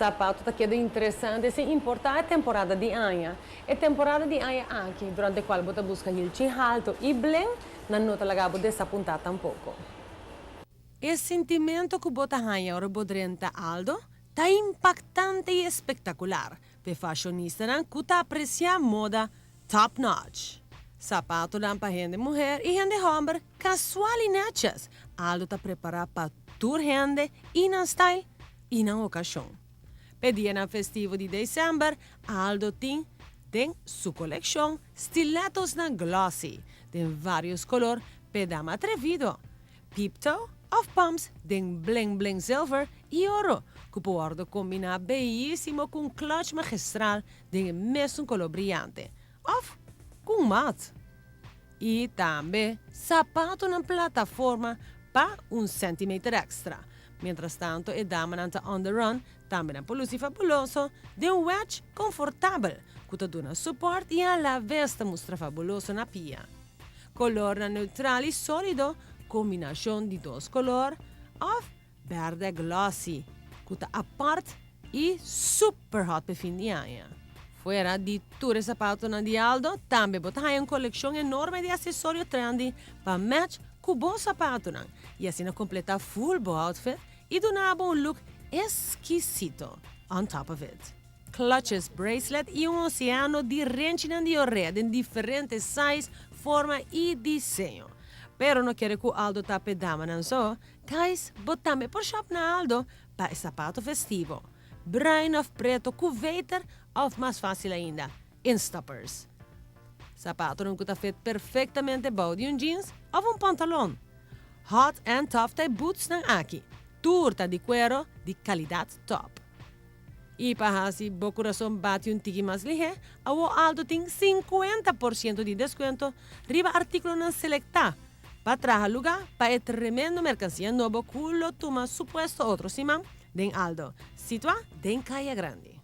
Sapato tá queda interessante se importar a temporada de anha. É temporada de anha aqui, durante a qual você busca il alto e blen, na nota lagabo desapuntar tampouco. O sentimento que bota ganha ora bodrenta Aldo tá impactante e espetacular. Pe fashionista nan kuta aprecia moda top notch. Sapato dan pa gente mulher e gente homem casual e nachas. Aldo tá preparado para tur gente e na style e na ocasião. Pedia na festivo de dezembro, Aldo tem sua coleção stilettos na glossy, tem vários colores, pedama atrevido. Pipto of pumps, tem bling bling silver e ouro, que pode combinar belíssimo com clutch magistral, tem mesmo color brilhante, of com mat. E também sapato na plataforma para centímetro extra. Mientras tanto, a dama nanta on the run, também na pelusi fabuloso, de wedge confortável, que te dá suporte e a la vesta mostra fabuloso na pia. Color na neutral e sólido, combinação de dois colores, of verde glossy, que te aparte e super hot para fim de ano. Fuera de ture sapato na di Aldo, também botai uma coleção enorme de acessórios trendy para match com bom sapato, e assim completa full bo outfit e donava um look exquisito on top of it. Clutches, bracelet e oceano de renchina de orred em diferentes size, forma e desenho. Pero não quero que o Aldo tape dama não só, guys, botame por shop na Aldo para sapato festivo. Bruin of preto com veter of mais fácil ainda, Instappers. Sapato não está feito perfeitamente bom de jeans ou pantalão. Hot and tough type boots ng aqui. Turta de cuero de qualidade top. E para se o coração bate tiki mais ligeiro, o Aldo tem 50% de desconto riba artículo na selecta. Para trazer lugar para a tremendo mercancía novo que lo toma supuesto outro simão, den Aldo. Situa den Calle Grande.